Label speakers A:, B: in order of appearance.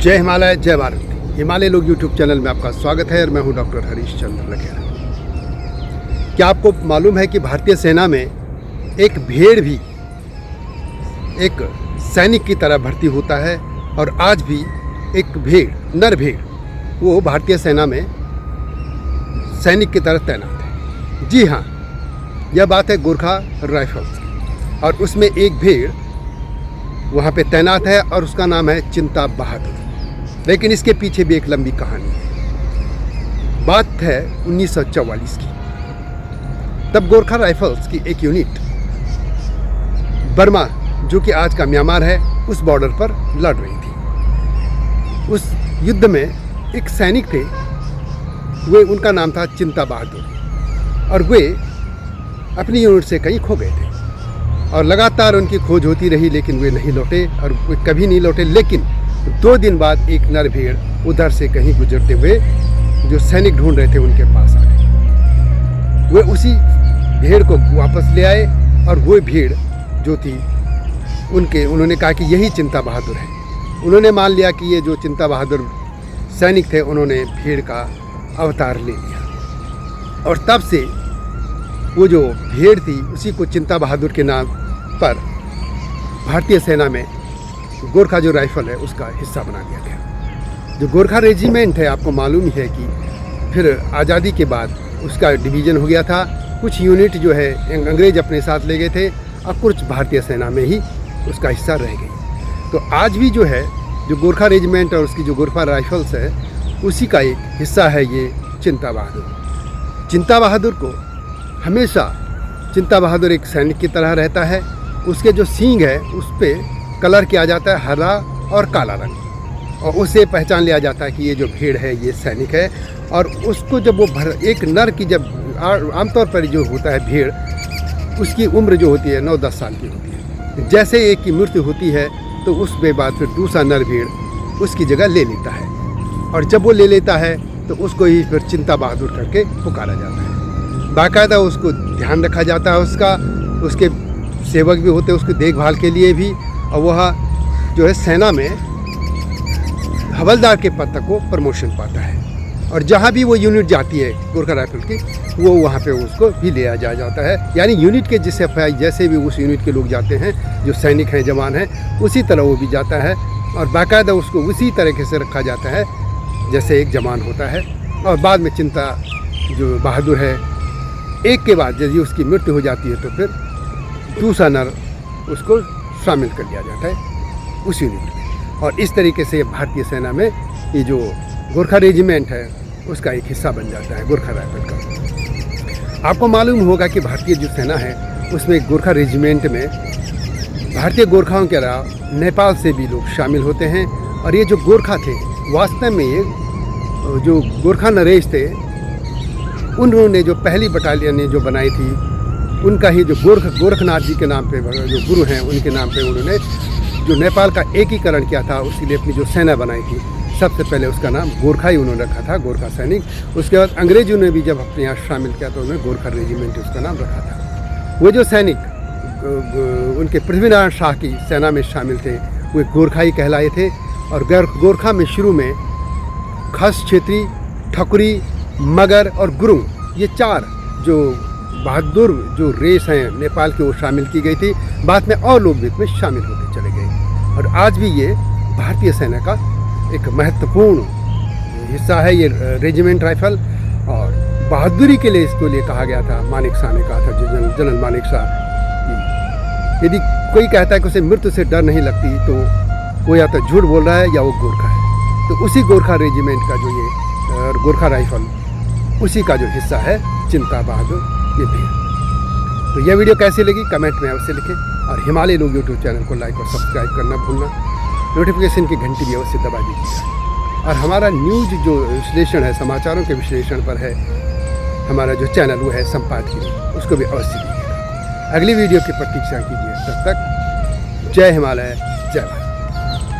A: जय हिमालय जय भारत। हिमालय लोग यूट्यूब चैनल में आपका स्वागत है और मैं हूं डॉक्टर हरीश चंद्र लखेरा। क्या आपको मालूम है कि भारतीय सेना में एक भेड़ भी एक सैनिक की तरह भर्ती होता है और आज भी एक भेड़, नर भेड़, वो भारतीय सेना में सैनिक की तरह तैनात है। जी हाँ, यह बात है गोरखा राइफल्स की और उसमें एक भेड़ वहाँ पे तैनात है और उसका नाम है चिंता बहादुर। लेकिन इसके पीछे भी एक लंबी कहानी है। बात है 1944 की। तब गोरखा राइफल्स की एक यूनिट बर्मा, जो कि आज का म्यांमार है, उस बॉर्डर पर लड़ रही थी। उस युद्ध में एक सैनिक थे, वे, उनका नाम था चिंता बहादुर और वे अपनी यूनिट से कहीं खो गए थे और लगातार उनकी खोज होती रही, लेकिन वे नहीं लौटे और वे कभी नहीं लौटे। लेकिन 2 दिन बाद एक नर भेड़ उधर से कहीं गुजरते हुए जो सैनिक ढूंढ रहे थे उनके पास आ गए। वे उसी भेड़ को वापस ले आए और वो भेड़ जो थी उन्होंने कहा कि यही चिंता बहादुर है। उन्होंने मान लिया कि ये जो चिंता बहादुर सैनिक थे, उन्होंने भेड़ का अवतार ले लिया और तब से वो जो भेड़ थी उसी को चिंता बहादुर के नाम पर भारतीय सेना में गोरखा जो राइफल है उसका हिस्सा बना दिया गया। जो गोरखा रेजिमेंट है, आपको मालूम ही है कि फिर आज़ादी के बाद उसका डिवीज़न हो गया था। कुछ यूनिट जो है अंग्रेज अपने साथ ले गए थे और कुछ भारतीय सेना में ही उसका हिस्सा रह गई। तो आज भी जो है, जो गोरखा रेजिमेंट और उसकी जो गोरखा राइफल्स है, उसी का एक हिस्सा है ये चिंता बहादुर। चिंता बहादुर को हमेशा, चिंता बहादुर एक सैनिक की तरह रहता है। उसके जो सींग है उस पर कलर किया जाता है हरा और काला रंग और उससे पहचान लिया जाता है कि ये जो भेड़ है ये सैनिक है। और उसको जब वो एक नर की, जब आमतौर पर जो होता है भेड़, उसकी उम्र जो होती है 9-10 साल की होती है। जैसे एक की मृत्यु होती है तो उसके बाद फिर दूसरा नर भेड़ उसकी जगह ले लेता है और जब वो ले लेता है तो उसको ही फिर चिंता बहादुर करके पुकारा जाता है। बाकायदा उसको ध्यान रखा जाता है, उसके सेवक भी होते हैं उसकी देखभाल के लिए भी, और वह जो है सेना में हवलदार के पद तक वो प्रमोशन पाता है। और जहाँ भी वो यूनिट जाती है गोरखा राइफल की, वो वहाँ पे उसको भी ले जाया जाता है। यानी यूनिट के जैसे भी उस यूनिट के लोग जाते हैं, जो सैनिक हैं, जवान हैं, उसी तरह वो भी जाता है और बाकायदा उसको उसी तरीके से रखा जाता है जैसे एक जवान होता है। और बाद में चिंता जो बहादुर है, एक के बाद यदि उसकी मृत्यु हो जाती है तो फिर दूसरा नर उसको शामिल कर लिया जाता है उस यूनिट में। और इस तरीके से भारतीय सेना में ये जो गोरखा रेजिमेंट है उसका एक हिस्सा बन जाता है गोरखा राइफल का। आपको मालूम होगा कि भारतीय जो सेना है उसमें गोरखा रेजिमेंट में भारतीय गोरखाओं के अलावा नेपाल से भी लोग शामिल होते हैं। और ये जो गोरखा थे, वास्तव में ये जो गोरखा नरेश थे, उन्होंने जो पहली बटालियन जो बनाई थी, उनका ही जो गोरखनाथ जी के नाम पे जो गुरु हैं उनके नाम पे उन्होंने जो नेपाल का एकीकरण किया था, उसके लिए अपनी जो सेना बनाई थी, सबसे पहले उसका नाम गोरखा ही उन्होंने रखा था, गोरखा सैनिक। उसके बाद अंग्रेजों ने भी जब अपने यहाँ शामिल किया तो उन्होंने गोरखा रेजिमेंट उसका नाम रखा था। वो जो सैनिक उनके पृथ्वीनारायण शाह की सेना में शामिल थे, वे गोरखा ही कहलाए थे। और गोरखा में शुरू में खस, क्षेत्री, ठकुरी, मगर और गुरुंग, ये 4 जो बहादुर जो रेस हैं नेपाल के, वो शामिल की गई थी। बाद में और लोग भी इसमें शामिल होते चले गए और आज भी ये भारतीय सेना का एक महत्वपूर्ण हिस्सा है ये रेजिमेंट राइफल। और बहादुरी के लिए इसको लिए कहा गया था, मानेक शाह ने कहा था, जनरल मानेक शाह, यदि कोई कहता है कि उसे मृत्यु से डर नहीं लगती तो वो या तो झूठ बोल रहा है या वो गोरखा है। तो उसी गोरखा रेजिमेंट का जो ये गोरखा राइफल, उसी का जो हिस्सा है चिंता बहादुर ये भेड़। तो यह वीडियो कैसी लगी कमेंट में अवश्य लिखें और हिमालय लोग यूट्यूब चैनल को लाइक और सब्सक्राइब करना भूलना, नोटिफिकेशन की घंटी भी अवश्य दबा दीजिएगा। और हमारा न्यूज जो विश्लेषण है, समाचारों के विश्लेषण पर है हमारा जो चैनल, वो है संपादकीय, उसको भी अवश्य दीजिएगा। अगली वीडियो की प्रतीक्षा कीजिए। तब तक जय हिमालय जय भारत।